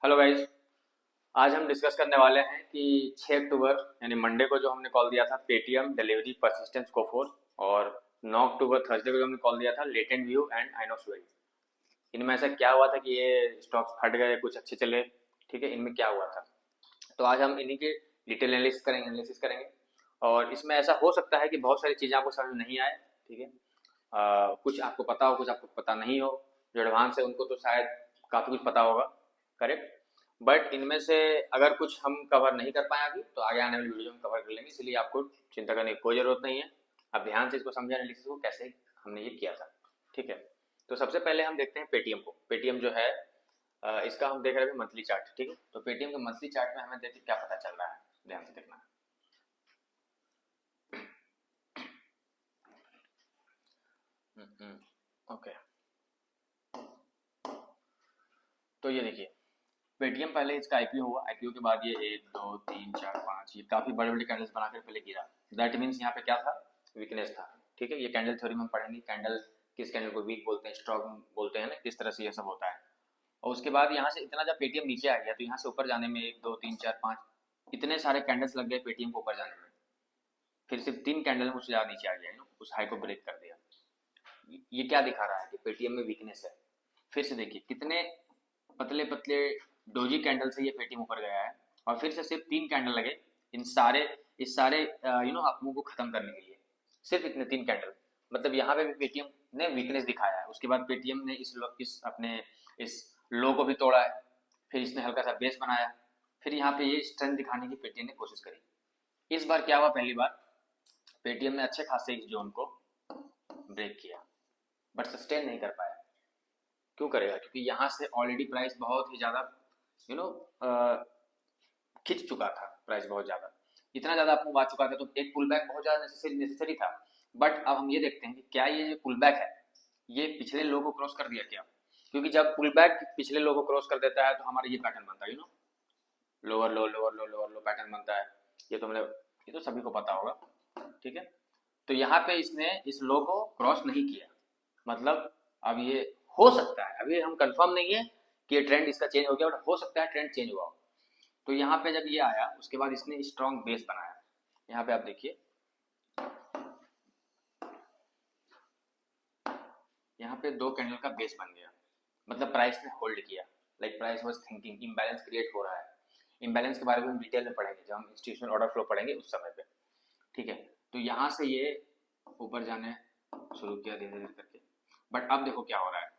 Hello guys. आज हम discuss करने वाले हैं कि 6 अक्टूबर यानी मंडे को जो हमने कॉल दिया था पेटीएम डिलीवरी परसिस्टेंस कोफोर, और 9 अक्टूबर थर्सडे को जो हमने कॉल दिया था लेटेंट व्यू एंड आइनोक्स। इनमें ऐसा क्या हुआ था कि ये स्टॉक्स फट गए, कुछ अच्छे चले। ठीक है, इनमें क्या हुआ था, तो आज हम इन्हीं के डिटेल एनालिसिस करेंगे। और इसमें ऐसा हो सकता है कि बहुत सारी चीज़ें आपको समझ नहीं आए। ठीक है, कुछ आपको पता हो, कुछ आपको पता नहीं हो। जो एडवांस है उनको तो शायद काफ़ी कुछ पता होगा, करेक्ट। बट इनमें से अगर कुछ हम कवर नहीं कर पाए अभी, तो आगे आने वाली वीडियो में कवर कर लेंगे, इसलिए आपको चिंता करने की कोई ज़रूरत नहीं है। आप ध्यान से इसको समझें, एनालिसिस को कैसे हमने ये किया था। ठीक है, तो सबसे पहले हम देखते हैं पेटीएम को। पेटीएम जो है इसका हम देख रहे हैं मंथली चार्ट। ठीक है, तो पेटीएम के मंथली चार्ट में हमें देखिए क्या पता चल रहा है, ध्यान से देखना। ओके, तो ये देखिए पेटीएम पहले इसका आईपीओ हुआ। आईपीओ के बाद ये 1 2 3 4 5 ये काफी बड़े बड़े कैंडल्स बनाकर पहले गिरा। दैट मीन्स यहाँ पे क्या था, वीकनेस था। ठीक है, ये कैंडल थ्योरी में हम पढ़ेंगे, कैंडल किस कैंडल को वीक बोलते हैं, स्ट्रॉन्ग बोलते हैं ना, किस तरह से ये सब होता है। और उसके बाद यहाँ से इतना जब पेटीएम नीचे आ गया, तो यहाँ से ऊपर जाने में 1 2 3 4 5 इतने सारे कैंडल्स लग गए पेटीएम को ऊपर जाने में। फिर सिर्फ 3 कैंडल में उससे ज्यादा नीचे आ गया, उस हाई को ब्रेक कर दिया। ये क्या दिखा रहा है कि पेटीएम में वीकनेस है। फिर से देखिए कितने पतले पतले डोजी कैंडल से ये पेटीएम ऊपर गया है, और फिर से सिर्फ 3 कैंडल लगे इन सारे इस सारे अपमूव को खत्म करने के लिए। सिर्फ इतने 3 कैंडल, मतलब यहाँ पे भी पेटीएम ने वीकनेस दिखाया है। उसके बाद पेटीएम ने इस अपने इस लो को भी तोड़ा है। फिर इसने हल्का सा बेस बनाया। फिर यहाँ पे ये स्ट्रेंथ दिखाने की पेटीएम ने कोशिश करी। इस बार क्या हुआ, पहली बार पेटीएम ने अच्छे खासे इस जोन को ब्रेक किया, बट सस्टेन नहीं कर पाया। क्यों करेगा, क्योंकि यहाँ से ऑलरेडी प्राइस बहुत ही ज़्यादा यू नो खिंच चुका था। प्राइस बहुत ज़्यादा, इतना ज़्यादा आपको आ चुका था, तो एक पुल बैक बहुत ज़्यादा नेसेसरी था। बट अब हम ये देखते हैं कि क्या ये जो पुल बैक है ये पिछले लो को क्रॉस कर दिया क्या। क्योंकि जब पुल बैक पिछले लो को क्रॉस कर देता है तो हमारा ये पैटर्न बनता है, लोअर लो लोअर लो लोअर लो पैटर्न बनता है। ये तो सभी को पता होगा। ठीक है, तो यहाँ पे इसने इस लो को क्रॉस नहीं किया, मतलब अब ये हो सकता है, अभी हम कंफर्म नहीं है कि ये ट्रेंड इसका चेंज हो गया, बट हो सकता है ट्रेंड चेंज हुआ हो। तो यहाँ पे जब ये आया उसके बाद इसने स्ट्रॉन्ग बेस बनाया। यहाँ पे आप देखिए, यहाँ पे 2 कैंडल का बेस बन गया, मतलब प्राइस ने होल्ड किया। Like price was thinking imbalance create हो रहा है। इम्बैलेंस के बारे में हम डिटेल में पढ़ेंगे जब हम इंस्टीट्यूशनल ऑर्डर फ्लो पढ़ेंगे उस समय पे। ठीक है, तो यहाँ से ये ऊपर जाने शुरू किया धीरे धीरे करके। बट अब देखो क्या हो रहा है,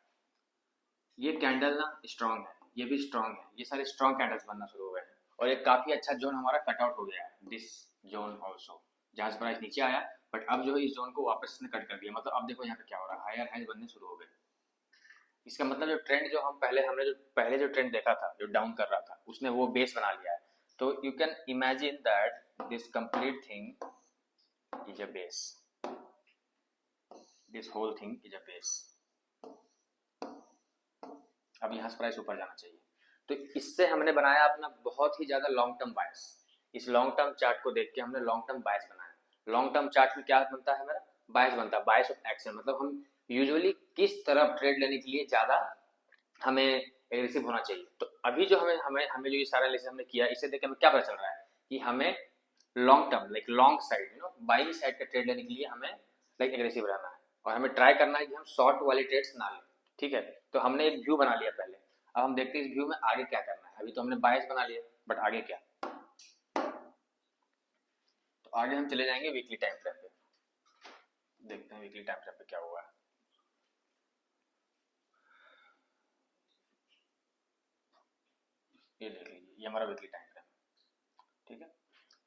ये कैंडल ना स्ट्रॉन्ग है, ये भी स्ट्रॉन्ग है, ये सारे स्ट्रॉन्ग कैंडल्स बनना शुरू हो गए हैं। और एक काफी अच्छा जोन हमारा कट आउट हो गया है, दिस जोन ऑल्सो, जहां से प्राइस नीचे आया। बट अब जो है इस जोन को वापस ने कट कर दिया, मतलब अब देखो यहाँ पे क्या हो रहा है, हायर हाई बनने शुरू हो गए। इसका मतलब जो ट्रेंड जो हम पहले जो ट्रेंड देखा था जो डाउन कर रहा था, उसने वो बेस बना लिया है। तो you can imagine that this complete thing is a base, this whole thing is a base. अब यहाँ से प्राइस ऊपर जाना चाहिए। तो इससे हमने बनाया अपना बहुत ही ज्यादा लॉन्ग टर्म बायस। इस लॉन्ग टर्म चार्ट को देख के हमने लॉन्ग टर्म बायस बनाया। लॉन्ग टर्म चार्ट में क्या बनता है, मेरा बायस बनता है, बायस ऑफ एक्शन, मतलब हम यूजुअली किस तरफ ट्रेड लेने के लिए ज्यादा हमें एग्रेसिव होना चाहिए। तो अभी जो हमें हमें हमें जो ये सारा एनालिसिस हमने किया, इसे देख के हमें क्या पता चल रहा है कि हमें long term like long side buying side का ट्रेड लेने के लिए हमें लाइक एग्रेसिव रहना है, और हमें ट्राई करना है कि हम शॉर्ट वाली ट्रेड्स ना लें। ठीक है, तो हमने एक व्यू बना लिया पहले। अब हम देखते हैं इस व्यू में आगे क्या करना है। अभी तो हमने बायस बना लिया, बट आगे क्या। तो आगे हम चले जाएंगे वीकली टाइम फ्रेम पे, देखते हैं वीकली टाइम फ्रेम पे क्या हुआ है। ये देख लीजिए, ये हमारा वीकली टाइम फ्रेम। ठीक है,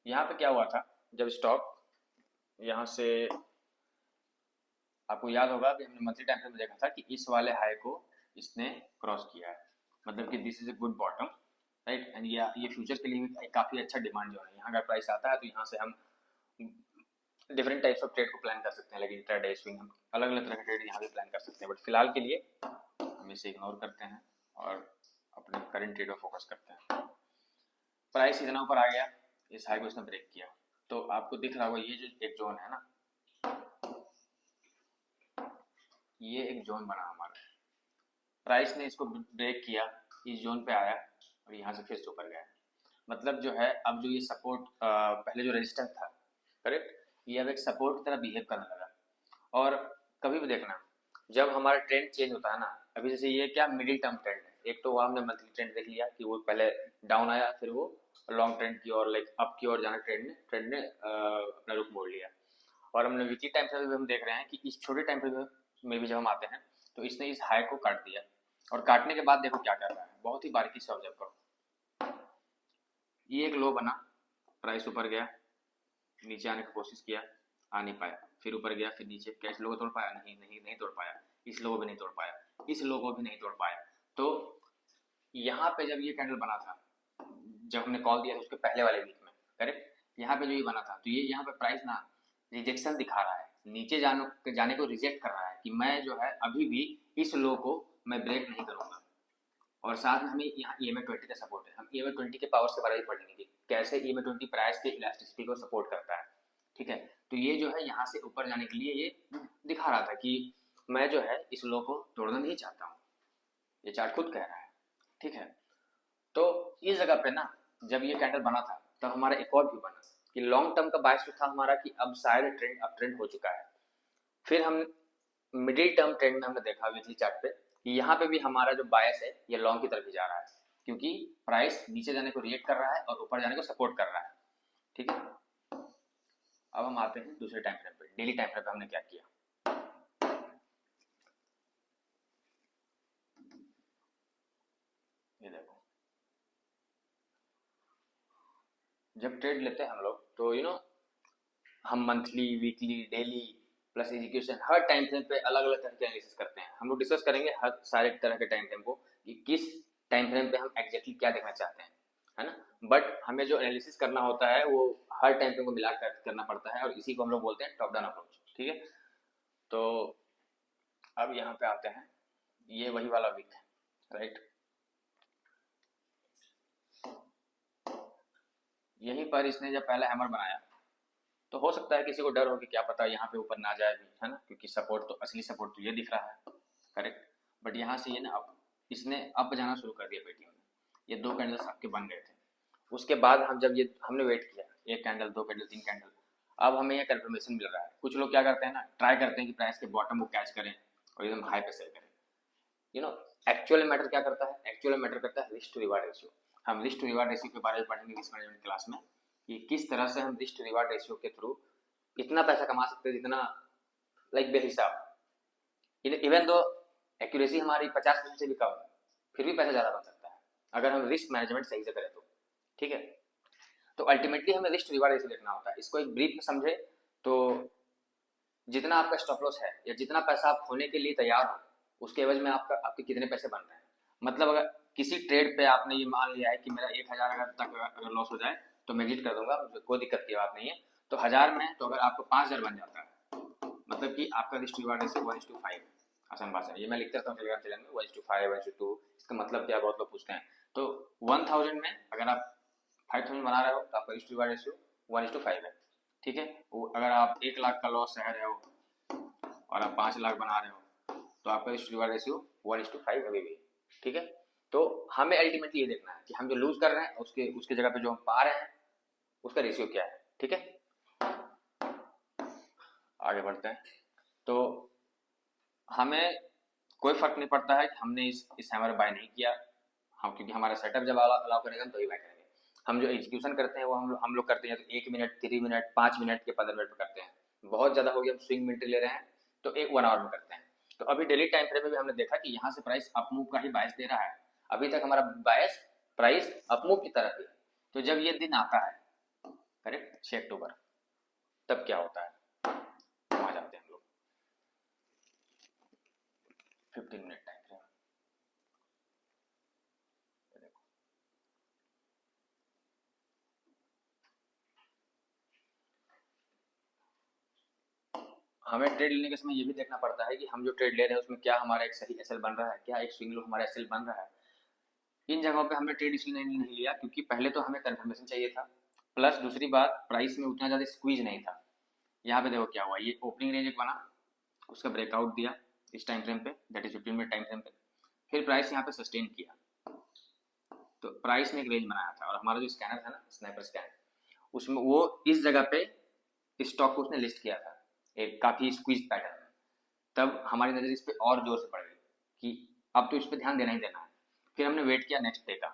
यहाँ पे क्या हुआ था, जब स्टॉक यहाँ से, आपको याद होगा कि हमने मंथली टाइम फ्रेम में देखा था कि इस वाले हाई को इसने क्रॉस किया है, मतलब कि this is a good bottom, right. And ये फ्यूचर के लिए भी काफी अच्छा डिमांड जो है। यहाँ अगर प्राइस आता है तो यहाँ से हम डिफरेंट टाइप्स ऑफ ट्रेड को प्लान कर सकते हैं, लेकिन इंट्राडे स्विंग हम अलग अलग तरह के ट्रेड यहाँ भी प्लान कर सकते हैं। बट फिलहाल के लिए हम इसे इग्नोर करते हैं और अपने करंट ट्रेड पर फोकस करते हैं। प्राइस इतना ऊपर आ गया, इस हाई को इसने ब्रेक किया, तो आपको दिख रहा होगा ये जो एक जोन है ना, ये एक जोन बना हमारा। प्राइस ने इसको ब्रेक किया, इस जोन पे आया, और यहाँ से फिर से ऊपर गया। मतलब जो है अब जो ये सपोर्ट पहले जो रेजिस्टेंस था, करेक्ट, ये अब एक सपोर्ट की तरह बिहेव करने लगा। और कभी भी देखना जब हमारा ट्रेंड चेंज होता है ना, अभी जैसे ये क्या मिडिल टर्म ट्रेंड है, एक तो वो हमने मंथली ट्रेंड देख लिया कि वो पहले डाउन आया, फिर वो लॉन्ग ट्रेंड की और लाइक अप की ओर जाना ट्रेंड ने अपना रुख मोड़ लिया। और हमने वीकली टाइम फ्रेम में हम देख रहे हैं कि इस छोटे टाइम फ्रेम में भी जब हम आते हैं तो इसने इस हाई को काट दिया, और काटने के बाद देखो क्या कर रहा है, बहुत ही बारीकी से ऑब्जर्व करो। ये एक लो बना, प्राइस ऊपर गया, नीचे आने की कोशिश किया, आ नहीं पाया, फिर ऊपर गया, फिर नीचे, क्या इस लो को तोड़ पाया? नहीं नहीं नहीं तोड़ पाया। इस लो को भी नहीं तोड़ पाया, इस लो को भी नहीं तोड़ पाया। तो यहाँ पे जब ये कैंडल बना था, जब हमने कॉल दिया था उसके पहले वाले वीक में, करेक्ट, यहाँ पे जो ये बना था तो ये यहाँ पे प्राइस ना रिजेक्शन दिखा रहा है, नीचे जाने को रिजेक्ट कर रहा है कि मैं जो है अभी भी इस लो को मैं ब्रेक नहीं करूंगा। और साथ में हमें यहाँ EMA20 का सपोर्ट है, हम EMA20 के पावर से बारे में पढ़ेंगे कि कैसे EMA20 प्राइस के इलास्टिसिटी को सपोर्ट करता है, ठीक है। तो ये जो है यहाँ से ऊपर जाने के लिए ये दिखा रहा था कि मैं जो है इस लो को तोड़ना नहीं चाहता हूँ, ये चार्ट खुद कह रहा है, ठीक है। तो इस जगह पे ना जब ये कैंडल बना था तब हमारा एक और व्यू बना कि लॉन्ग टर्म का बायस था हमारा कि अब शायद ट्रेंड अप ट्रेंड हो चुका है। फिर हम मिडिल टर्म ट्रेंड में हमने देखा वीकली चार्ट पे कि यहाँ पे भी हमारा जो बायस है ये लॉन्ग की तरफ ही जा रहा है, क्योंकि प्राइस नीचे जाने को रिएक्ट कर रहा है और ऊपर जाने को सपोर्ट कर रहा है, ठीक है। अब हम आते हैं दूसरे टाइम फ्रेम पे, डेली टाइम फ्रेम पे हमने क्या किया। ये देखो, जब ट्रेड लेते हैं हम लोग तो हम monthly, weekly, daily plus education हर टाइम फ्रेम पे अलग अलग तरह के एनालिसिस करते हैं। हम लोग डिस्कस करेंगे हर सारे तरह के टाइम फ्रेम को कि किस टाइम फ्रेम पे हम एग्जैक्टली क्या देखना चाहते हैं, है ना। बट हमें जो एनालिसिस करना होता है वो हर टाइम फ्रेम को मिलाकर करना पड़ता है, और इसी को हम लोग बोलते हैं टॉप डाउन अप्रोच, ठीक है। तो अब यहाँ पे आते हैं, ये वही वाला वीक है, राइट। यहीं पर इसने जब पहला हैमर बनाया तो हो सकता है किसी को डर हो कि क्या पता यहाँ पे ऊपर ना जाए भी, है ना, क्योंकि सपोर्ट तो असली सपोर्ट तो ये दिख रहा है, करेक्ट। बट यहाँ से ये ना अब इसने अप जाना शुरू कर दिया पेटीएम में, ये दो कैंडल्स आपके बन गए थे। उसके बाद हम जब ये हमने वेट किया, एक कैंडल, दो कैंडल, तीन कैंडल, अब हमें ये कंफर्मेशन मिल रहा है। कुछ लोग क्या करते हैं ना, ट्राई करते हैं कि प्राइस के बॉटम को कैच करें और एकदम हाई पे सेल करें। एक्चुअल मैटर क्या करता है, एक्चुअल मैटर करता है रिस्क टू रिवार्ड रेशियो। हम रिस्क टू रिवार्ड रेशियो के बारे में पढ़ेंगे रिस्क मैनेजमेंट क्लास में कि किस तरह से हम रिस्क टू रिवार्ड रेशियो के थ्रू इतना पैसा कमा सकते हैं जितना लाइक बेहिसाब, इवन दो एक्यूरेसी हमारी 50% से भी कम है, फिर भी पैसा ज़्यादा बन सकता है अगर हम रिस्क मैनेजमेंट सही से करें तो, ठीक है। तो अल्टीमेटली हमें रिस्क रिवार्ड रेशियो देखना होता है। इसको एक ब्रीफ में समझे तो जितना आपका स्टॉप लॉस है या जितना पैसा आप खोने के लिए तैयार हो उसके एवज में आपके कितने पैसे बन रहे हैं। मतलब अगर किसी ट्रेड पे आपने ये मान लिया है कि मेरा 1000 अगर तक अगर लॉस हो जाए तो मैं एग्जिट कर दूंगा, कोई दिक्कत की बात नहीं है। तो 1000 में तो अगर आपको 5000 बन जाता है, मतलब कि आपका रिस्क रिवार्ड रेशियो 1:5, आसान भाषा ये मैं लिखता हूँ टेलीग्राम चैनल में 1:5 1:2। इसका मतलब क्या, बहुत लोग पूछते हैं। तो 1000 में अगर आप 5000 बना रहे हो तो आपका रिस्क रिवार्ड रेशियो 1:5 है, ठीक है। अगर आप 1 लाख का लॉस सह रहे हो और आप 5 लाख बना रहे हो तो आपका रिस्क रिवार्ड रेशियो 1:5 अभी भी, ठीक है। तो हमें अल्टीमेटली ये देखना है कि हम जो लूज कर रहे हैं उसके उसके जगह पे जो हम पा रहे हैं उसका रेशियो क्या है, ठीक है। आगे बढ़ते हैं। तो हमें कोई फर्क नहीं पड़ता है कि हमने इस हैमर बाय नहीं किया, हम क्योंकि हमारा सेटअप जब अलाउ करेगा तो ही बाय करेंगे। हम जो एग्जीक्यूशन करते हैं वो हम लोग करते हैं तो 1 मिनट, 3 मिनट, 5 मिनट के 15 मिनट में करते हैं। बहुत ज़्यादा हो गया, हम स्विंग मिनट ले रहे हैं तो 1 आवर में करते हैं। तो अभी डेली टाइम फ्रेम में भी हमने देखा कि यहाँ से प्राइस अपमूव का ही बायस दे रहा है, अभी तक हमारा बायस प्राइस अपमूव की तरफ है। तो जब ये दिन आता है, करेक्ट, 6 अक्टूबर, तब क्या होता है, वहाँ जाते हैं हम लोग 15 मिनट टाइम फ्रेम। हमें ट्रेड लेने के समय ये भी देखना पड़ता है कि हम जो ट्रेड ले रहे हैं उसमें क्या हमारा एक सही एसएल बन रहा है, क्या एक स्विंग लो हमारा एसएल बन रहा है। इन जगहों पे हमने ट्रेड इसलिए नहीं लिया क्योंकि पहले तो हमें कंफर्मेशन चाहिए था, प्लस दूसरी बात प्राइस में उतना ज़्यादा स्क्वीज नहीं था। यहाँ पे देखो क्या हुआ, ये ओपनिंग रेंज एक बना, उसका ब्रेकआउट दिया इस टाइम फ्रेम पे, that is 15 minute time frame पे, फिर प्राइस यहाँ पे सस्टेन किया। तो प्राइस ने एक रेंज बनाया था और हमारा जो स्कैनर था ना, स्नाइपर स्कैन, उसमें वो इस जगह पे स्टॉक को उसने लिस्ट किया था एक काफी स्क्वीज पैटर्न में। तब हमारी नजर इस पे और जोर से पड़ गई कि अब तो इस पे ध्यान देना ही देना है। फिर हमने वेट किया नेक्स्ट डे का।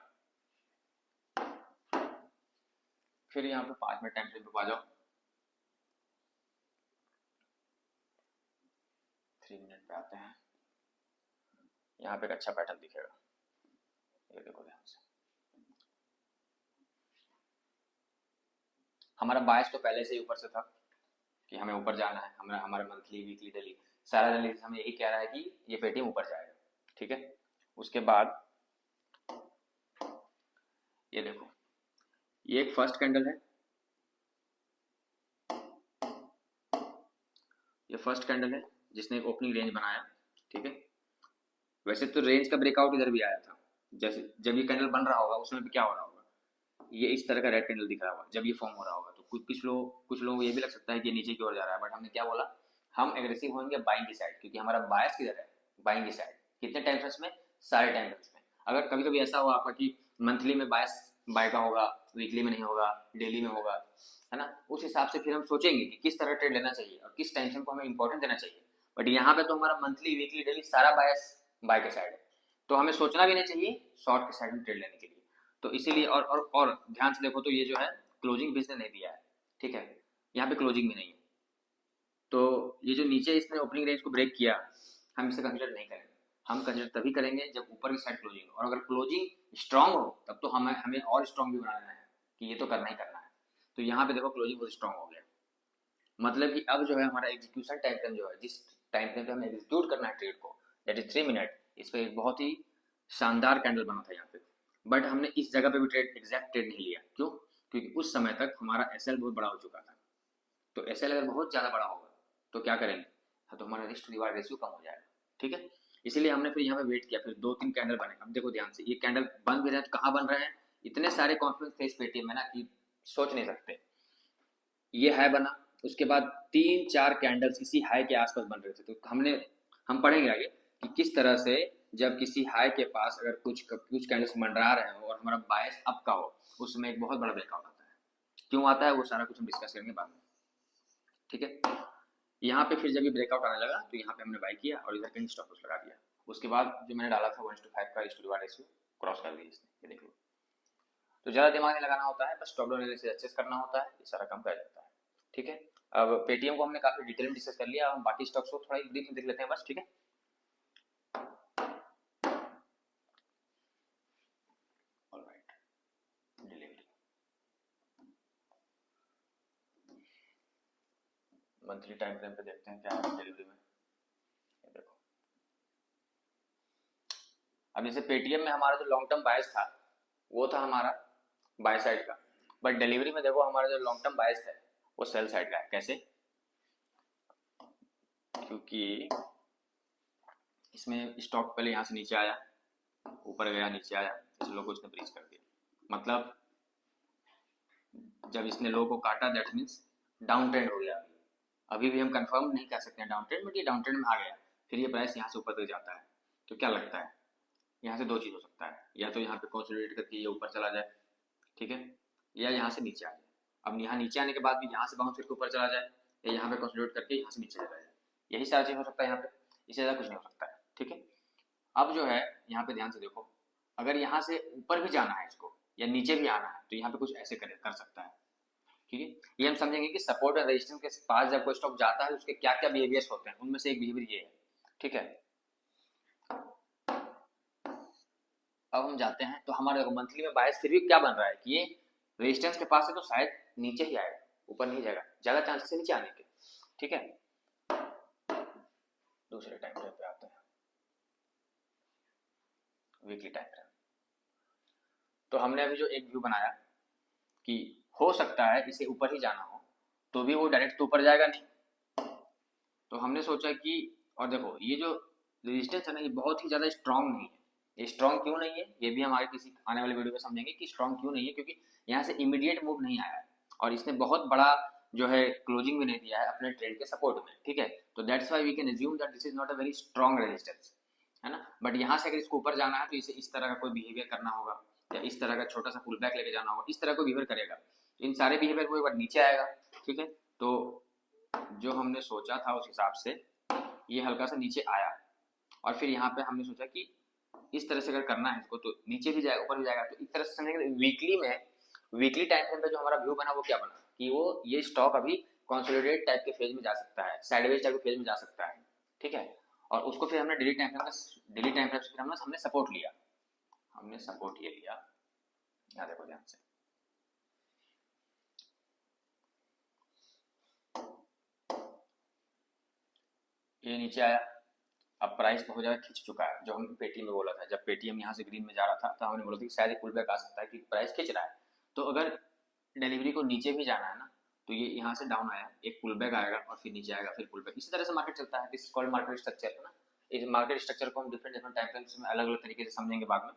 फिर यहाँ पे 5 मिनट टाइम फ्रेम पे आ जाओ, 3 मिनट पे आते हैं। यहाँ पे एक अच्छा पैटर्न दिखेगा, ये देखो ध्यान से। हमारा बायस तो पहले से ही ऊपर से था कि हमें ऊपर जाना है। हमारा मंथली वीकली डेली सारा एनालिसिस हमें यही कह रहा है कि ये पेटीएम ऊपर जाएगा, ठीक है। उसके बाद ये देखो, ये एक फर्स्ट कैंडल है, ये फर्स्ट कैंडल है जिसने एक ओपनिंग रेंज बनाया, ठीक है। वैसे तो रेंज का ब्रेकआउट इधर भी आया था, जैसे जब ये कैंडल बन रहा होगा उस समय पे क्या हो रहा होगा, ये इस तरह का रेड कैंडल दिख रहा होगा जब ये फॉर्म हो रहा होगा। तो कुछ लोग ये भी लग सकता है कि ये नीचे की ओर जा रहा है, बट हमने क्या बोला, हम एग्रेसिव होंगे बाइंग की साइड, क्योंकि हमारा बायस किधर है, बाइंग की साइड। कितने टाइम फ्रेम्स में, सारे टाइम फ्रेम्स में। अगर कभी कभी ऐसा हुआ आपका कि मंथली में बायस बाय का होगा, वीकली में नहीं होगा, डेली में होगा, है ना, उस हिसाब से फिर हम सोचेंगे कि किस तरह ट्रेड लेना चाहिए और किस टाइम फ्रेम को हमें इंपॉर्टेंट देना चाहिए। बट यहाँ पे तो हमारा मंथली वीकली डेली सारा बायस बाय के साइड है, तो हमें सोचना भी नहीं चाहिए शॉर्ट के साइड में ट्रेड लेने के लिए। तो इसीलिए और ध्यान से देखो तो ये जो है क्लोजिंग भी इसने नहीं दिया है, ठीक है, यहाँ पे क्लोजिंग भी नहीं है। तो ये जो नीचे इसने ओपनिंग रेंज को ब्रेक किया, हम इसे कंसिडर नहीं करेंगे। हम कंसिडर तभी करेंगे जब ऊपर की साइड क्लोजिंग हो, और अगर क्लोजिंग स्ट्रांग हो तब तो हमें और स्ट्रांग भी बनाना है कि ये तो करना ही करना है। तो यहाँ पे देखो क्लोजिंग बहुत स्ट्रांग हो गया, मतलब कि अब जो है हमारा एग्जीक्यूशन टाइम फ्रेम जो है, जिस टाइम फ्रेम पे हमें एग्जीक्यूट करना है ट्रेड को, दैट इज 3 मिनट, इस पर एक बहुत ही शानदार कैंडल बना था यहाँ पे। बट हमने इस जगह पे भी ट्रेड एग्जैक्ट ट्रेड नहीं लिया, क्यों, क्योंकि उस समय तक हमारा एसएल बहुत बड़ा हो चुका था। तो एसएल अगर बहुत ज़्यादा बड़ा होगा तो क्या करेंगे, हाँ, तो हमारा रिस्क रिवार्ड रेशियो कम हो जाएगा, ठीक है। इसीलिए हमने फिर यहाँ पे वेट किया, फिर 2-3 कैंडल बने। अब देखो ध्यान से, ये कैंडल बन भी रहे हैं तो कहाँ बन रहे हैं, इतने सारे कॉन्फ्रेंस थे इस पेटीएम में ना कि सोच नहीं सकते। ये हाई बना, उसके बाद 3-4 कैंडल्स इसी हाई के आसपास बन रहे थे। तो हम पढ़ेंगे आगे कि किस तरह से जब किसी हाई के पास अगर कुछ कैंडल्स मंडरा रहे हो और हमारा बायस अप का हो, उस समय एक बहुत बड़ा ब्रेकआउट आता है। क्यों आता है वो सारा कुछ हम डिस्कस करेंगे बाद में, ठीक है। यहाँ पे फिर जब ये ब्रेकआउट आने लगा तो यहाँ पे हमने बाय किया और इधर कहीं स्टॉप लॉस लगा दिया। उसके बाद जो मैंने डाला था 1:5 का रिस्क रिवार्ड रेशियो क्रॉस कर दिया इसने, ये देख लो। तो ज़्यादा दिमाग नहीं लगाना होता है, बस स्टॉप लॉस एनालिसिस अच्छे से करना होता है, ये सारा काम कर जाता है, ठीक है। अब पेटीएम को हमने काफी डिटेल में डिस्कस कर लिया, अब हम बाकी स्टॉक्स को थोड़ा ब्रीफ में देख लेते हैं बस, ठीक है। Alright, delivery monthly time frame पे देखते हैं क्या है डिलीवरी में, ये देखो। अब जैसे पेटीएम में हमारा जो लॉन्ग टर्म बायस था वो था हमारा बाय साइड का, बट डिलीवरी में देखो हमारा जो लॉन्ग टर्म बायस है वो सेल साइड का है। कैसे, क्योंकि इसमें स्टॉक पहले यहाँ से नीचे आया, ऊपर गया, नीचे आया, इस लो को इसने ब्रीच कर दिया। मतलब जब इसने लो को काटा दैट मीन्स डाउन ट्रेंड हो गया। अभी भी हम कंफर्म नहीं कर सकते हैं डाउन ट्रेंड, बट ये डाउन ट्रेंड में आ गया। फिर ये प्राइस यहाँ से ऊपर तक जाता है, तो क्या लगता है, यहाँ से 2 चीज़ हो सकता है, या तो यहाँ पे कंसोलिडेट करके ये ऊपर चला जाए, ठीक है, या यहाँ से नीचे आ जाए। अब यहाँ नीचे आने के बाद भी यहाँ से बाउंस करके ऊपर चला जाए, या यहाँ पे कंसोलिडेट करके यहाँ से नीचे चला जाए। यही सारा चीज़ हो सकता है यहाँ पे, इससे ज़्यादा कुछ नहीं हो सकता है, ठीक है। अब जो है यहाँ पे ध्यान से देखो, अगर यहाँ से ऊपर भी जाना है इसको या नीचे भी आना है तो यहाँ पे कुछ ऐसे कर सकता है, ठीक है। ये हम समझेंगे कि सपोर्ट और रेजिस्टेंस के पास जब कोई स्टॉक जाता है उसके क्या क्या बिहेवियर्स होते हैं, उनमें से एक बिहेवियर ये है, ठीक है। अब हम जाते हैं तो हमारे मंथली में बायस फिर भी क्या बन रहा है कि ये रेजिस्टेंस के पास है तो शायद नीचे ही आएगा, ऊपर नहीं जाएगा, ज्यादा चांसेस है नीचे आने के, ठीक है। दूसरे टाइम फ्रेम पे आते हैं, वीकली टाइम फ्रेम। तो हमने अभी जो एक व्यू बनाया कि हो सकता है इसे ऊपर ही जाना हो तो भी वो डायरेक्ट तो ऊपर जाएगा नहीं, तो हमने सोचा कि, और देखो ये जो रेजिस्टेंस है ना ये बहुत ही ज़्यादा स्ट्रांग नहीं है। ये स्ट्रांग क्यों नहीं है ये भी हम आगे किसी आने वाले वीडियो में समझेंगे कि स्ट्रांग क्यों नहीं है, क्योंकि यहाँ से इमीडिएट मूव नहीं आया है और इसने बहुत बड़ा जो है क्लोजिंग भी नहीं दिया है अपने ट्रेंड के सपोर्ट में, ठीक है। तो that's why we can assume that this is not a very strong resistance, है ना। बट यहाँ से अगर इसको ऊपर जाना है तो इसे इस तरह का कोई बिहेवियर करना होगा, या इस तरह का छोटा सा पुल बैक लेके जाना होगा, इस तरह को बिहेवियर करेगा। इन सारे बिहेवियर को एक बार नीचे आएगा, ठीक है। तो जो हमने सोचा था उस हिसाब से ये हल्का सा नीचे आया, और फिर यहाँ पे हमने सोचा कि इस तरह से अगर करना है इसको तो नीचे भी जाएगा ऊपर भी जाएगा। तो इस तरह से समझेंगे वीकली में, वीकली टाइम फ्रेम पे जो हमारा व्यू बना वो क्या बना कि वो ये स्टॉक अभी कंसोलिडेट टाइप के फेज में जा सकता है, साइडवेज टाइप के फेज में जा सकता है, ठीक है। और उसको फिर हमने डेली टाइम फ्रेम से हमने सपोर्ट लिया, हमने सपोर्ट ये लिया, यहाँ देखो ध्यान से, ये नीचे आया, अब प्राइस बहुत ज़्यादा खिंच चुका है। जो हम पेटीएम में बोला था, जब पेटीएम यहाँ से ग्रीन में जा रहा था तो हमने बोला था कि शायद पुल बैक आ सकता है कि प्राइस खिंच रहा है। तो अगर डिलीवरी को नीचे भी जाना है ना तो ये यहाँ से डाउन आया, एक पुल बैक आएगा और फिर नीचे आएगा, फिर पुल बैक, इसी तरह से मार्केट चलता है। दिस कॉल्ड मार्केट स्ट्रक्चर है ना। इस मार्केट स्ट्रक्चर को हम डिफरेंट डिफरेंट टाइम फ्रेम्स में अलग अलग तरीके से समझेंगे बाद में,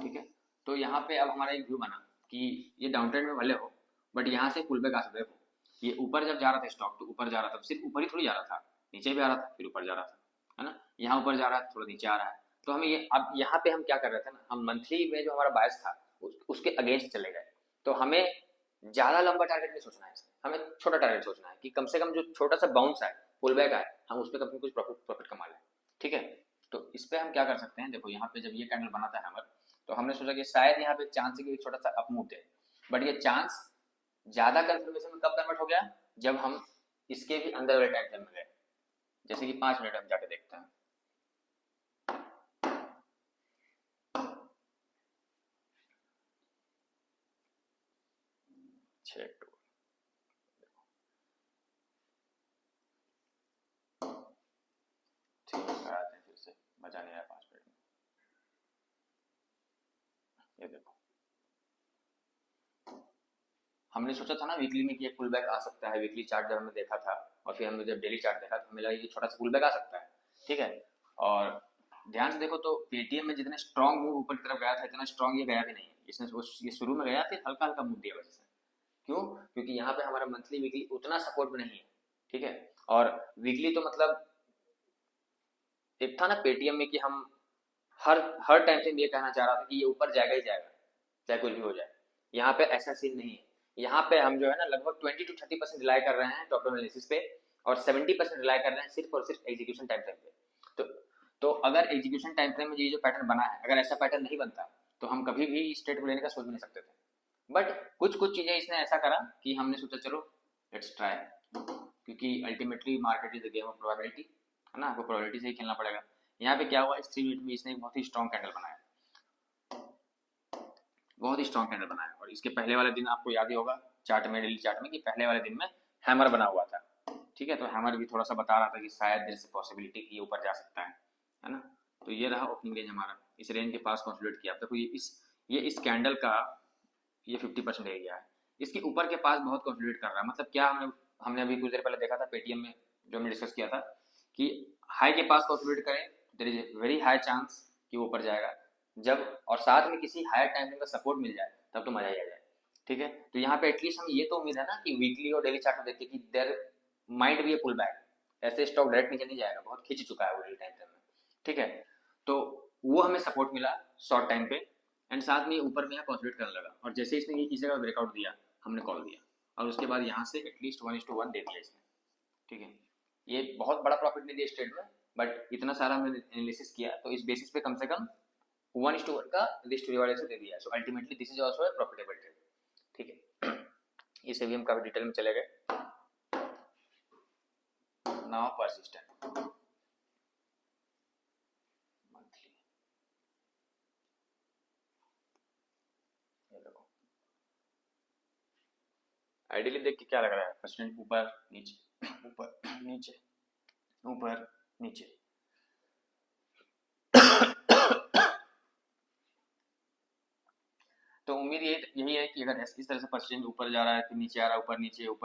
ठीक है। तो यहाँ पे अब हमारा एक व्यू बना कि ये डाउन ट्रेंड में भले हो बट यहाँ से पुल बैक आ सकता है। ये ऊपर जब जा रहा था स्टॉक तो ऊपर जा रहा था, सिर्फ ऊपर ही थोड़ी जा रहा था, नीचे भी आ रहा था फिर ऊपर जा रहा था, है ना। यहाँ ऊपर जा रहा है थोड़ा नीचे आ रहा है। तो हमें ये अब यहाँ पे हम क्या कर रहे थे ना, हम मंथली में जो हमारा बायस था उसके अगेंस्ट चले गए। तो हमें ज्यादा लंबा टारगेट नहीं सोचना है, हमें छोटा टारगेट सोचना है कि कम से कम जो छोटा सा बाउंस है, पुल बैक आए, हम उसमें कम से कम कुछ प्रॉफिट कमा लें, ठीक है। तो इस पे हम क्या कर सकते हैं, देखो यहाँ पे जब ये कैंडल बना था हैमर तो हमने सोचा कि शायद यहाँ पे चांस है कि छोटा सा अप मूव दे, बट ये चांस ज्यादा कंफर्मेशन में कब कन्वर्ट हो गया, जब हम इसके भी अंदर वाले टाइम फ्रेम में गए, जैसे कि 5 मिनट हम जाके देखते हैं। फिर से मजा नहीं आया 5 मिनट में। ये देखो हमने सोचा था ना वीकली में कि एक पुल बैक आ सकता है, वीकली चार्ट जब हमने देखा था और फिर हमने जब डेली चार्ट देखा तो हमें लगा ये छोटा सा पुल बैक आ सकता है, ठीक है। और ध्यान से देखो तो पेटीएम में जितने स्ट्रॉन्ग मूव ऊपर की तरफ गया था इतना स्ट्रॉन्ग ये गया भी नहीं है। इसने ये शुरू में गया फिर हल्का हल्का मूव दिया वजह से, क्यों, क्योंकि यहाँ पे हमारा मंथली वीकली उतना सपोर्ट भी नहीं है, ठीक है। और वीकली तो मतलब एक था ना पेटीएम में कि हम हर हर टाइम से ये कहना चाह रहा था कि ये ऊपर जाएगा ही जाएगा चाहे कुछ भी हो जाए। यहाँ पे ऐसा सीन नहीं है, यहाँ पे हम जो है ना लगभग 20 to 30% रिलाई कर रहे हैं टॉप डाउन एनालिसिस पे और 70% रिलाई कर रहे हैं सिर्फ और सिर्फ एग्जीक्यूशन टाइम फ्रेम पे। तो अगर एग्जीक्यूशन टाइम फ्रेम में ये जो पैटर्न बना है, अगर ऐसा पैटर्न नहीं बनता तो हम कभी भी इस ट्रेड को लेने का सोच भी नहीं सकते थे। बट कुछ कुछ चीजें इसने ऐसा करा कि हमने सोचा चलो लेट्स ट्राई, क्योंकि ultimately market is the game of probability, है ना, आपको प्रोबेबिलिटी से ही खेलना पड़ेगा। यहाँ पे क्या हुआ, इस 3 मिनट में इसने एक बहुत ही स्ट्रॉन्ग कैंडल बनाया, बहुत ही स्ट्रॉन्ग कैंडल बनाया। और इसके पहले वाले दिन आपको याद ही होगा चार्ट में, डेली चार्ट में, कि पहले वाले दिन में हैमर बना हुआ था, ठीक है। तो हैमर भी थोड़ा सा बता रहा था कि शायद देयर इज पॉसिबिलिटी कि ये ऊपर जा सकता है ना। तो ये रहा ओपनिंग रेंज हमारा, इस रेंज के पास कंसोलिडेट किया। देखो ये इस कैंडल का ये 50% एरिया है, इसके ऊपर के पास बहुत कंसोलिडेट कर रहा है। मतलब क्या, हमने अभी कुछ देर पहले देखा था पेटीएम में जो हमने डिस्कस किया था कि हाई के पास कंसोलिडेट करें there is very high chance कि वो ऊपर जाएगा, जब और साथ में किसी हायर टाइम फ्रेम का सपोर्ट मिल जाए तब तो मजा ही आ जाए, ठीक है। तो यहाँ पे एटलीस्ट हमें ये तो उम्मीद है ना कि वीकली और डेली चार्ट में देखते कि there might be a pull back, ऐसे स्टॉक डायरेक्ट नीचे नहीं जाएगा, बहुत खींच चुका है वो डेली टाइम फ्रेम में, ठीक है। तो वो हमें सपोर्ट मिला शॉर्ट टाइम पे एंड साथ में ऊपर में कंसोलिडेट करने लगा। और जैसे इसने ये इस जगह ब्रेकआउट दिया हमने कॉल दिया और उसके बाद यहाँ से एटलीस्ट 1:1 दे दिया इसने, ठीक है। ये बहुत बड़ा प्रॉफिट नहीं दिया इस ट्रेड में, बट इतना सारा हमने एनालिसिस किया तो इस बेसिस पे कम से कम 1:1 का लिस्ट वाले से दे दिया। So ultimately this is also a profitable trade, ठीक है। इसे भी हम काफी डिटेल में चले गए। नाउ परसिस्टेंट मंथली, ये देखो आइडियली देख के क्या लग रहा है, परसेंट ऊपर नीचे ऊपर नीचे ऊपर नीचे तो उम्मीद यही है कि अगर इस तरह से परसेंट ऊपर जा रहा है फिर नीचे आ रहा है, ऊपर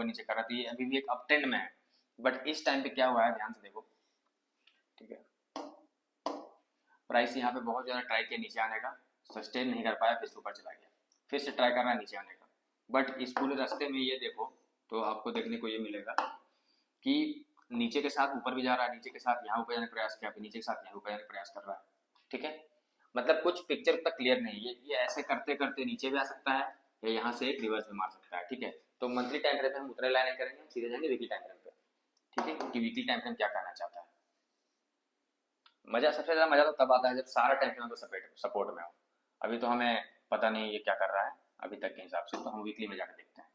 नीचे कर रहा है, तो ये अभी भी एक अप ट्रेंड में है। बट इस टाइम पे क्या हुआ है ध्यान से देखो, ठीक है। प्राइस यहाँ पे बहुत ज़्यादा ट्राई किया नीचे आने का, सस्टेन नहीं कर पाया, फिर से ऊपर चला गया, फिर से ट्राई कर रहा है नीचे आने का। बट इस पूरे रास्ते में ये देखो तो आपको देखने को ये मिलेगा कि नीचे के साथ ऊपर भी जा रहा है, नीचे के साथ यहाँ ऊपर जाने का प्रयास किया, फिर नीचे के साथ यहाँ ऊपर जाने का प्रयास कर रहा है, ठीक है। मतलब कुछ पिक्चर तक क्लियर नहीं है, ये ऐसे करते करते नीचे भी आ सकता है या यहाँ से एक रिवर्स में मार सकता है। ठीक है, तो मंथली टाइम फ्रेम पे हम उतना लाइन करेंगे, सीधे जाएंगे वीकली टाइम फ्रेम पे। ठीक है, कि वीकली टाइम फ्रेम क्या कहना चाहता है। मजा सबसे ज्यादा मजा तो तब आता है जब सारा टाइम फ्रेम सपोर्ट में हो। अभी तो हमें पता नहीं ये क्या कर रहा है अभी तक के हिसाब से, तो हम वीकली में जाकर देखते हैं।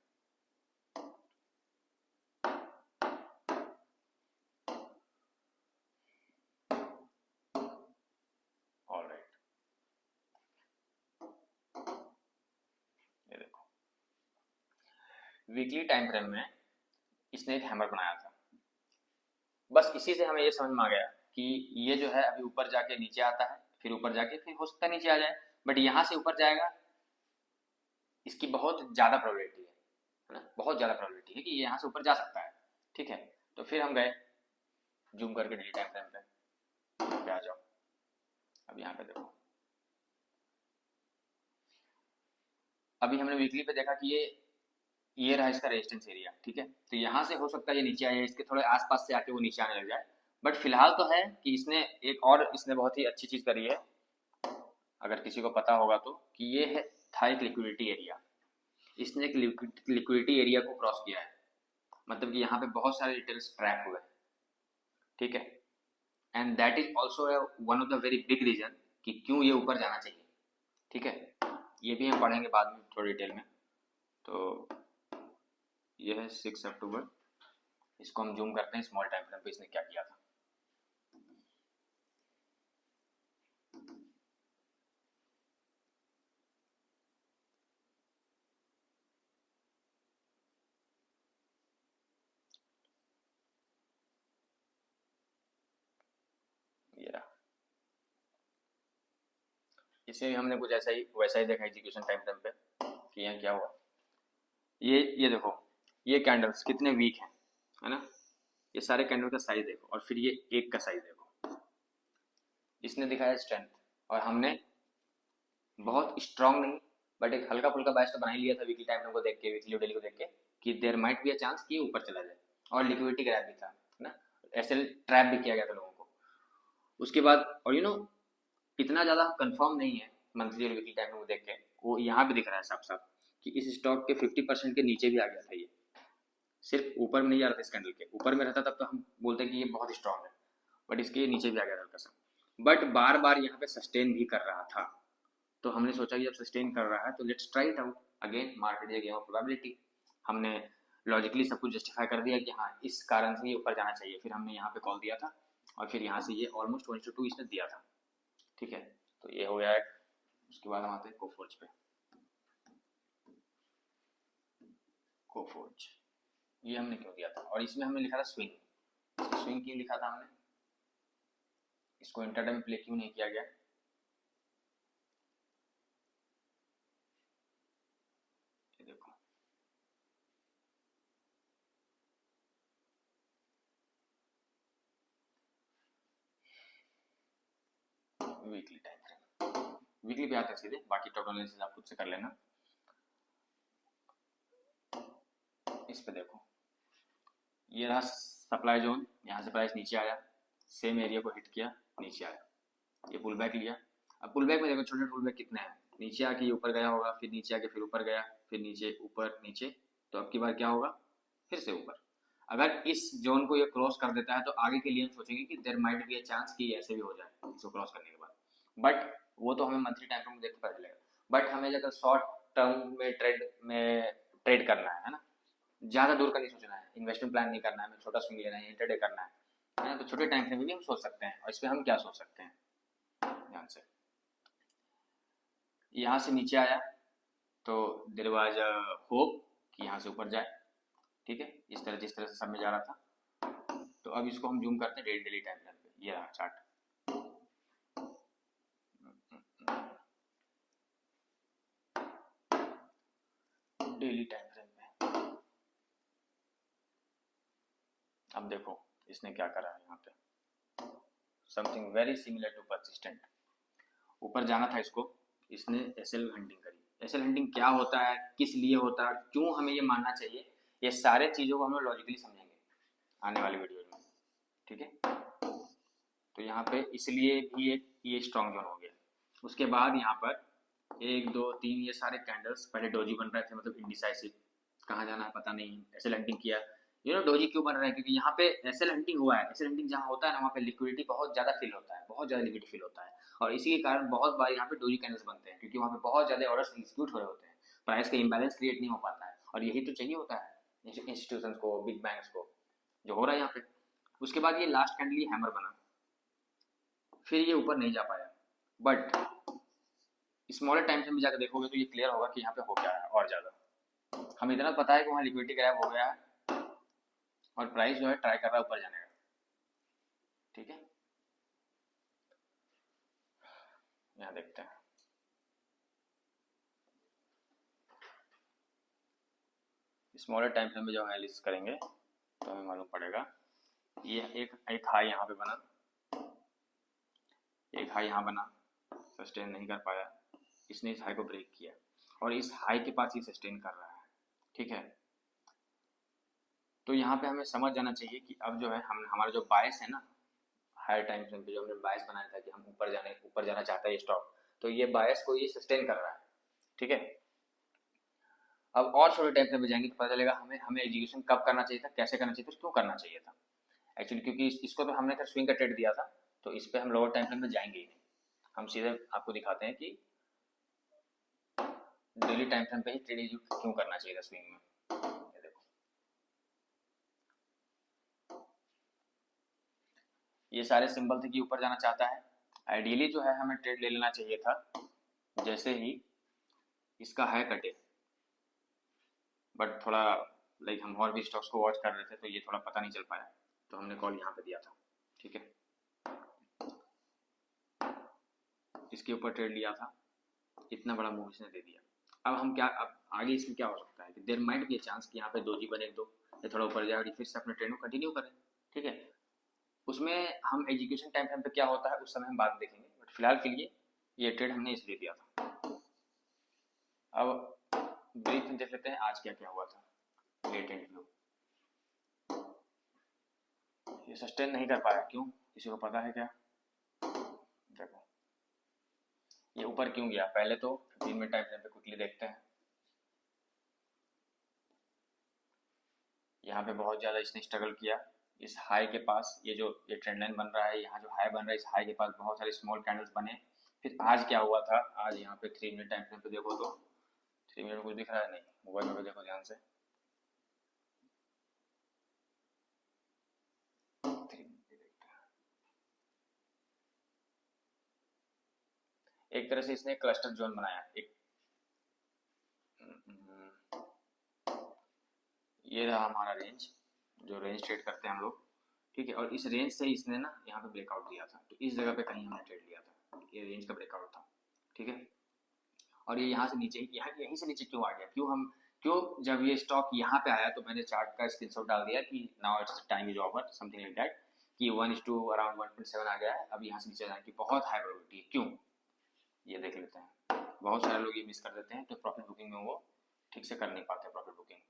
ऑलराइट, ये देखो वीकली टाइम फ्रेम में इसने एक हैमर बनाया था। बस इसी से हमें ये समझ में आ गया कि ये जो है अभी ऊपर जाके नीचे आता है, फिर ऊपर जाके फिर हो सकता है नीचे आ जाए, बट यहाँ से ऊपर जाएगा इसकी बहुत ज़्यादा प्रोबेबिलिटी है ना, बहुत ज़्यादा प्रोबेबिलिटी है कि ये यहाँ से ऊपर जा सकता है। ठीक है, तो फिर हम गए जूम करके डेली टाइम फ्रेम पे आ जाओ। अब यहाँ पे देखो, अभी हमने वीकली पे देखा कि ये रहा इसका रेजिस्टेंस एरिया। ठीक है, तो यहाँ से हो सकता है ये नीचे आए, इसके थोड़े आसपास से आके वो नीचे आने लग जाए, बट फिलहाल तो है कि इसने एक और इसने बहुत ही अच्छी चीज़ करी है, अगर किसी को पता होगा तो, कि ये है था एक लिक्विडिटी एरिया। इसने एक लिक्विडिटी एरिया को क्रॉस किया है, मतलब कि यहाँ पे बहुत सारे डिटेल्स ट्रैप हुए। ठीक है, and that is also one of the very big reason कि क्यों ये ऊपर जाना चाहिए। ठीक है, ये भी हम पढ़ेंगे बाद में थोड़ी डिटेल में। तो ये है 6 अक्टूबर, इसको हम जूम करते हैं स्मॉल टाइम फ्रेम पे इसने क्या किया था। ये रहा, इसे हमने कुछ ऐसा ही वैसा ही देखा एग्जीक्यूशन टाइम फ्रेम पे कि यहाँ क्या हुआ। ये देखो, ये कैंडल्स कितने वीक हैं, है ना। ये सारे कैंडल का साइज देखो और फिर ये एक का साइज देखो। इसने दिखाया स्ट्रेंथ और हमने बहुत स्ट्रांग नहीं बट एक हल्का फुल्का बायस तो बना ही लिया था वीकली टाइम फ्रेम को देख के, वीकली डेली को देख के, कि there might be a chance कि ऊपर चला जाए। और लिक्विडिटी ग्रैब भी था, है ना, ऐसे ट्रैप भी किया गया था लोगों को। उसके बाद और इतना ज़्यादा कंफर्म नहीं है मंथली और वीकली टाइम फ्रेम को देख के, वो यहाँ भी दिख रहा है साफ साफ कि इस स्टॉक के 50% के नीचे भी आ गया था। ये सिर्फ ऊपर में नहीं जा रहा था, इस कैंडल के ऊपर में रहता तब तो हम बोलते कि ये बहुत स्ट्रांग है, बट इसके नीचे भी आ गया था हल्का सा, बट बार बार यहाँ पे सस्टेन भी कर रहा था। तो हमने सोचा कि जब सस्टेन कर रहा है तो let's try it out again, market is a game of probability. हमने लॉजिकली सब कुछ जस्टिफाई कर दिया कि हाँ इस कारण से ये ऊपर जाना चाहिए, फिर हमने यहाँ पे कॉल दिया था और फिर यहाँ से ये ऑलमोस्ट 22 इसने दिया था। ठीक है, तो ये हो गया है। उसके बाद हम आते हैं कोफोर्ज पे। कोफोर्ज ये हमने क्यों दिया था, और इसमें हमने लिखा था स्विंग। स्विंग क्यों लिखा था हमने, इसको इंटरडे में प्ले क्यों नहीं किया गया। ये देखो वीकली टाइम फ्रेम, वीकली पे आते हैं सीधे, बाकी टॉप एनालिसिस आप खुद से कर लेना। इस पे देखो, ये रहा सप्लाई जोन, यहाँ से प्राइस नीचे आया, सेम एरिया को हिट किया, नीचे आया, ये पुल बैक लिया। अब पुल बैक में देखो छोटे पुल बैक कितने हैं, नीचे आके ऊपर गया होगा, फिर नीचे आके फिर ऊपर गया, फिर नीचे ऊपर नीचे, तो अब की बार क्या होगा, फिर से ऊपर। अगर इस जोन को ये क्रॉस कर देता है तो आगे के लिए हम सोचेंगे कि there might be a chance कि ऐसे भी हो जाए इसको क्रॉस करने के बाद, बट वो तो हमें मंथली टाइम फ्रेम में देख के पता चलेगा। बट हमें अगर शॉर्ट टर्म में ट्रेड करना है ना, ज़्यादा दूर का नहीं सोचना है, इन्वेस्टमेंट प्लान नहीं करना है, हमें छोटा स्विंग लेना है, इंटरडे करना है ना, तो छोटे टाइम फ्रेम में भी हम सोच सकते हैं। और इसमें हम क्या सोच सकते हैं, ध्यान से, यहाँ से नीचे आया तो देयर वाज अ होप कि यहाँ से ऊपर जाए। ठीक है, इस तरह जिस तरह से सब में जा रहा था। तो अब इसको हम जूम करते हैं डेली टाइम फ्रेम पे, ये रहा चार्ट। डेली टाइम फ्रेम पे अब देखो इसने क्या करा है, यहाँ पे something very similar to persistent. ऊपर जाना था इसको, इसने एसएल हंटिंग करी। एसएल हंटिंग क्या होता है, किस लिए होता है, क्यों हमें ये मानना चाहिए, ये सारे चीज़ों को हम लोग लॉजिकली समझेंगे आने वाली वीडियो में। ठीक है, तो यहाँ पे इसलिए भी एक ये स्ट्रॉन्ग जोन हो गया, उसके बाद यहाँ पर 1 2 3 ये सारे कैंडल्स पहले डोजी बन रहे थे, मतलब इनडिसाइसिव, कहाँ जाना है पता नहीं, एसएल हंटिंग किया। डोजी क्यों बन रहा है, क्योंकि यहाँ पे एसएल हंटिंग हुआ है। एसएल हंटिंग जहाँ होता है ना, वहाँ पे लिक्विडिटी बहुत ज़्यादा फील होता है, बहुत ज़्यादा लिक्विडिटी फील होता है, और इसी के कारण बहुत बार यहाँ पे डोजी कैंडल्स बनते हैं, क्योंकि वहाँ पे बहुत ज़्यादा ऑर्डर्स एग्जीक्यूट हो रहे होते हैं, प्राइस का इम्बैलेंस क्रिएट नहीं हो पाता है, और यही तो चाहिए होता है इंस्टीट्यूशन को, बिग बैंक्स को, जो हो रहा है यहाँ पे। उसके बाद ये लास्ट कैंडल ये हैमर बना, फिर ये ऊपर नहीं जा पाया, बट स्मॉलर टाइम फ्रेम में जाकर देखोगे तो ये क्लियर होगा कि यहाँ पे हो क्या है। और ज़्यादा हमें इतना पता है कि वहाँ लिक्विडिटी क्रैप हो गया है, और प्राइस जो है ट्राई कर रहा है ऊपर जाने का, ठीक है। यहाँ देखते हैं, स्मॉलर टाइम फ्रेम में जब एनालिसिस करेंगे तो हमें मालूम पड़ेगा। ये एक हाई यहाँ पे बना, एक हाई यहाँ बना, सस्टेन नहीं कर पाया, इसने इस हाई को ब्रेक किया, और इस हाई के पास ये सस्टेन कर रहा है, ठीक है। तो यहाँ पे हमें समझ जाना चाहिए कि अब जो है हम हमारा जो बायस है ना, हायर टाइम फ्रेम पे जो हमने बायस बनाया था कि हम ऊपर जाना चाहता है ये स्टॉक, तो ये बायस को ये सस्टेन कर रहा है, ठीक है। अब और छोटे टाइम फ्रेम पे जाएंगे तो पता चलेगा हमें हमें एग्जीक्यूशन कब करना चाहिए था, कैसे करना चाहिए था, क्यों करना चाहिए था एक्चुअली, क्योंकि इसको तो हमने स्विंग का ट्रेड दिया था, तो इस पर हम लोअर टाइम फ्रेम में जाएंगे ही नहीं। हम सीधे आपको दिखाते हैं कि डेली टाइम फ्रेम पे ही ट्रेड एग्जीक्यूट क्यों करना चाहिए था स्विंग में। ये देखो, ये सारे सिंबल थे कि ऊपर जाना चाहता है। आइडियली जो है हमें ट्रेड ले लेना चाहिए था जैसे ही इसका हाई कटे, बट थोड़ा लाइक हम और भी स्टॉक्स को वॉच कर रहे थे, तो ये थोड़ा पता नहीं चल पाया, तो हमने कॉल यहाँ पे दिया था, ठीक है। इसके ऊपर ट्रेड लिया था, इतना बड़ा मूव इसने दे दिया। अब हम क्या, अब आगे इसमें क्या हो सकता है कि देयर माइट बी चांस कि यहाँ पे दोजी बने दो, ये थोड़ा ऊपर जाए और फिर से अपने ट्रेंड को कंटिन्यू करें, ठीक है। उसमें हम एजुकेशन टाइम फ्रेम पे क्या होता है उस समय हम बात देखेंगे, बट फिलहाल के लिए ये ट्रेड हमने इसलिए दिया था। अब ब्रीफ में देख लेते हैं आज क्या क्या हुआ था। लेटेंट व्यू, ये सस्टेन नहीं कर पाया, क्यों, किसी को पता है क्या? देखो ये ऊपर क्यों गया, पहले तो 15 मिनट टाइम फ्रेम पे क्विकली देखते हैं। यहाँ पे बहुत ज़्यादा इसने स्ट्रगल किया, इस हाई के पास ये ट्रेंड लाइन बन रहा है, यहाँ जो हाई बन रहा है इस हाई के पास बहुत सारे स्मॉल कैंडल्स बने। फिर आज क्या हुआ था, आज यहाँ पे 3 मिनट टाइम फ्रेम पे देखो तो 3 मिनट में कुछ दिख रहा है नहीं, मोबाइल में भी देखो ध्यान से, 3 मिनट देखते हैं। एक तरह से इसने क्लस्टर जोन बनाया, एक ये रहा हमारा रेंज, जो रेंज ट्रेड करते हैं हम लोग, ठीक है। और इस रेंज से इसने ना यहाँ पे ब्रेकआउट दिया था, तो इस जगह पे कहीं हमने ट्रेड लिया था, ये रेंज का ब्रेकआउट था, ठीक है। और ये यहाँ से नीचे, यहीं से नीचे क्यों आ गया, क्यों जब ये स्टॉक यहाँ पे आया तो मैंने चार्ट का स्क्रीनशॉट डाल दिया कि now it's time is over, something like that, कि 1:2 अराउंड 1.7 आ गया है, अब यहाँ से नीचे जाने की बहुत हाई प्रोबेबिलिटी है, क्यों, ये देख लेते हैं। बहुत सारे लोग ये मिस कर देते हैं, तो प्रॉफिट बुकिंग में वो ठीक से कर नहीं पाते प्रॉफिट बुकिंग।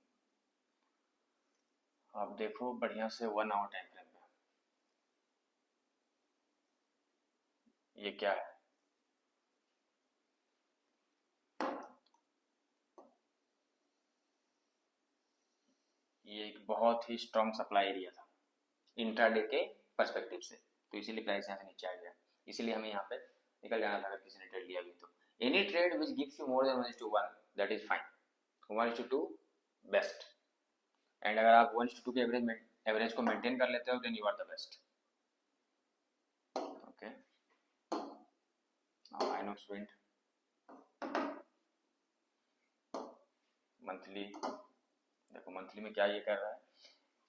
आप देखो बढ़िया से 1 आवर टाइम फ्रेम पे, ये क्या है, ये एक बहुत ही स्ट्रॉन्ग सप्लाई एरिया था इंट्राडे के पर्सपेक्टिव से, तो इसीलिए प्राइस यहाँ से नीचे आ गया, इसीलिए हमें यहाँ पे निकल जाना था अगर किसी ने ट्रेड लिया भी तो। Any trade which gives you more than 1:1 that is fine, 1:2 best, and अगर आप 1:2 के एवरेज को मेंटेन कर लेते हो then you are the best, okay. Now Inox Wind monthly, देखो मंथली में क्या ये कर रहा है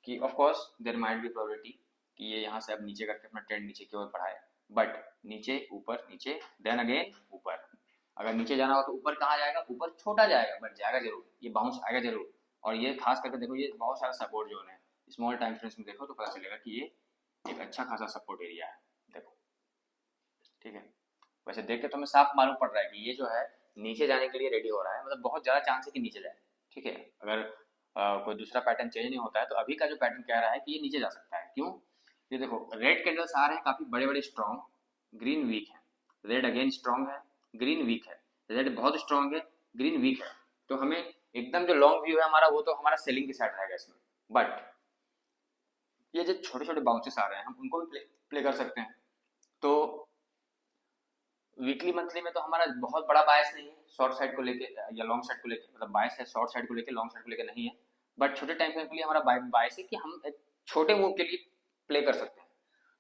कि of course there might be probability कि ये यहाँ से अब नीचे करके अपना ट्रेंड नीचे की ओर बढ़ाए, बट नीचे ऊपर नीचे देन अगेन ऊपर, अगर नीचे जाना हो तो ऊपर कहाँ जाएगा, ऊपर छोटा जाएगा बट जाएगा जरूर, ये बाउंस आएगा जरूर। और ये खास करके देखो ये बहुत सारा सपोर्ट जोन है, स्मॉल टाइम फ्रेम्स में देखो तो पता चलेगा कि ये एक अच्छा खासा सपोर्ट एरिया है, देखो, ठीक है। वैसे देख के तो हमें साफ मालूम पड़ रहा है कि ये जो है नीचे जाने के लिए रेडी हो रहा है, मतलब बहुत ज़्यादा चांस है कि नीचे जाए, ठीक है। अगर कोई दूसरा पैटर्न चेंज नहीं होता है तो अभी का जो पैटर्न कह रहा है कि ये नीचे जा सकता है, क्यों, ये देखो रेड कैंडल्स आ रहे हैं काफ़ी बड़े बड़े स्ट्रॉन्ग, ग्रीन वीक है, रेड अगेन स्ट्रॉन्ग है, ग्रीन वीक है, रेड बहुत स्ट्रांग है, ग्रीन वीक है। तो हमें एकदम जो लॉन्ग व्यू है हमारा वो तो हमारा सेलिंग की साइड रहेगा इसमें। बट ये जो छोटे छोटे बाउंसेस आ रहे हैं हम उनको भी प्ले कर सकते हैं। तो वीकली मंथली में तो हमारा बहुत बड़ा बायस नहीं है शॉर्ट साइड को लेके या लॉन्ग साइड को लेके, मतलब बायस है शॉर्ट साइड को लेके, लॉन्ग साइड को लेके नहीं है। बट छोटे टाइम फ्रेम के लिए हमारा बायस है कि हम एक छोटे मूव के लिए प्ले कर सकते हैं।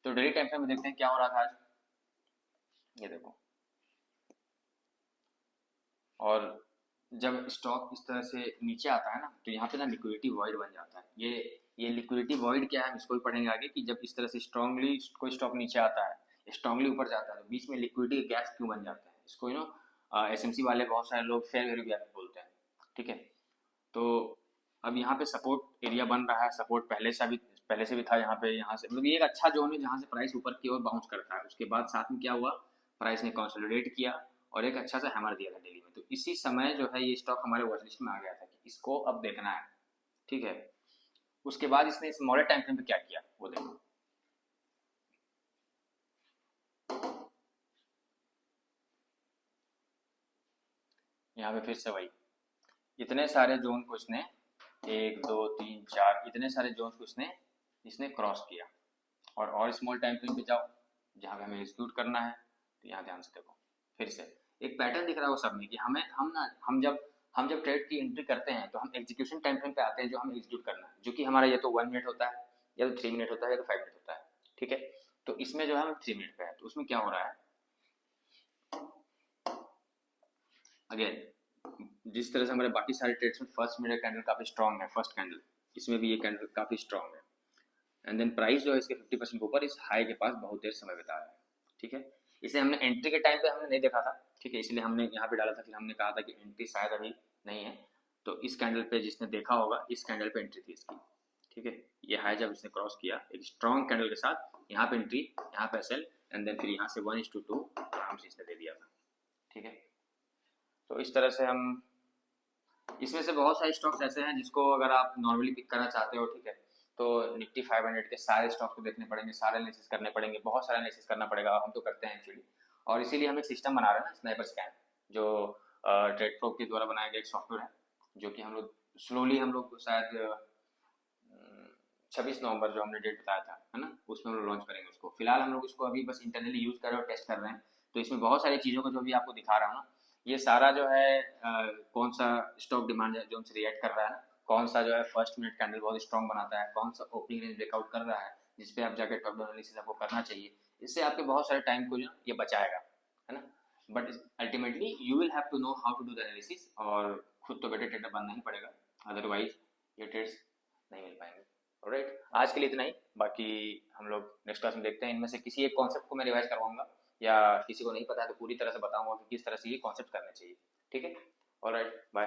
तो डेली टाइम फ्रेम में देखते हैं क्या हो रहा था आज। ये देखो, और जब स्टॉक इस तरह से नीचे आता है ना तो यहाँ पे ना लिक्विडिटी वॉइड बन जाता है। ये लिक्विडिटी वॉइड क्या है हम इसको भी पढ़ेंगे आगे, कि जब इस तरह से स्ट्रांगली कोई स्टॉक नीचे आता है, स्ट्रांगली ऊपर जाता है, तो बीच में लिक्विडिटी गैप क्यों बन जाता है। इसको एसएमसी वाले बहुत सारे लोग फेयर वैल्यू गैप बोलते हैं। ठीक है, तो अब यहाँ पे सपोर्ट एरिया बन रहा है, सपोर्ट पहले से भी था यहाँ पे, यहाँ से मतलब ये एक अच्छा जोन है जहाँ से प्राइस ऊपर की ओर बाउंस करता है। उसके बाद साथ में क्या हुआ, प्राइस ने कंसोलिडेट किया और एक अच्छा सा हैमर दिया था डेली में। तो इसी समय जो है ये स्टॉक हमारे वॉच लिस्ट में आ गया था कि इसको अब देखना है। ठीक है, उसके बाद इसने स्मॉलर टाइम फ्रेम पे क्या किया वो देखो। यहाँ पे फिर से वही इतने सारे जोन को इसने 1 2 3 4 इतने सारे जोन को इसने क्रॉस किया। और स्मॉल टाइम फ्रेम पे जाओ जहाँ पे हमें एग्जीक्यूट करना है, तो यहाँ ध्यान से देखो फिर से एक पैटर्न दिख रहा है वो सब में कि हमें हम जब ट्रेड की एंट्री करते हैं तो हम एग्जीक्यूशन टाइम फ्रेम पे आते हैं जो हमें एग्जीक्यूट करना है, जो कि हमारा या तो 1 मिनट होता है या तो 3 मिनट होता है या तो 5 मिनट होता है। ठीक है, तो इसमें जो है हम 3 मिनट पे है। तो उसमें क्या हो रहा है, अगेन जिस तरह से हमारे बाकी सारे ट्रेड्स में फर्स्ट मिरर कैंडल काफी स्ट्रॉन्ग है, फर्स्ट कैंडल, इसमें भी ये कैंडल काफी स्ट्रॉन्ग है। एंड देन प्राइस जो है इसके 50% के ऊपर इस हाई के पास बहुत देर समय बिताया है। ठीक है, इसे हमने एंट्री के टाइम पे हमने नहीं देखा था। ठीक है, इसलिए हमने यहाँ पे डाला था, फिर हमने कहा था कि एंट्री शायद अभी नहीं है। तो इस कैंडल पे जिसने देखा होगा इस कैंडल पे एंट्री थी इसकी। ठीक है, ये हाई जब इसने क्रॉस किया एक स्ट्रॉन्ग कैंडल के साथ, यहाँ पे एंट्री, यहाँ पे सेल, एंड देन फिर यहाँ से 1:2 आराम से इसने दे दिया था। ठीक है, तो इस तरह से हम इसमें से बहुत सारे स्टॉक्स ऐसे हैं जिसको अगर आप नॉर्मली पिक करना चाहते हो, ठीक है, तो निफ्टी 500 के सारे स्टॉक्स को देखने पड़ेंगे, सारे एनालिसिस करने पड़ेंगे, बहुत सारा एनालिसिस करना पड़ेगा। हम तो करते हैं एक्चुअली, और इसीलिए हम एक सिस्टम बना रहे हैं ना, स्नाइपर स्कैन, जो ट्रेड प्रो के द्वारा बनाया गया एक सॉफ्टवेयर है, जो कि हम लोग स्लोली हम लोग शायद 26 नवंबर जो हमने डेट बताया था है ना, उसमें हम लोग लॉन्च करेंगे उसको। फिलहाल हम लोग उसको अभी बस इंटरनली यूज कर रहे हैं और टेस्ट कर रहे हैं। तो इसमें बहुत सारी चीज़ों को जो भी आपको दिखा रहा हूँ ना, ये सारा जो है कौन सा स्टॉक डिमांड जोन से रिएक्ट कर रहा है, कौन सा जो है फर्स्ट मिनट कैंडल बहुत स्ट्रॉन्ग बनाता है, कौन सा ओपनिंग रेंज ब्रेकआउट कर रहा है जिसपे आप जाकर टॉप डाउन एनालिसिस आपको करना चाहिए। इससे आपके बहुत सारे टाइम को जो ये बचाएगा, है ना। But ultimately you will have to know how to do the analysis, और खुद तो बेटर ट्रेडर बनना ही पड़ेगा, अदरवाइज ये ट्रेड्स नहीं मिल पाएंगे। ऑलराइट, आज के लिए इतना ही, बाकी हम लोग नेक्स्ट क्लास में देखते हैं। इनमें से किसी एक कॉन्सेप्ट को मैं रिवाइज करवाऊंगा, या किसी को नहीं पता है तो पूरी तरह से बताऊंगा कि किस तरह से ये कॉन्सेप्ट करने चाहिए। ठीक है, ऑलराइट, बाय।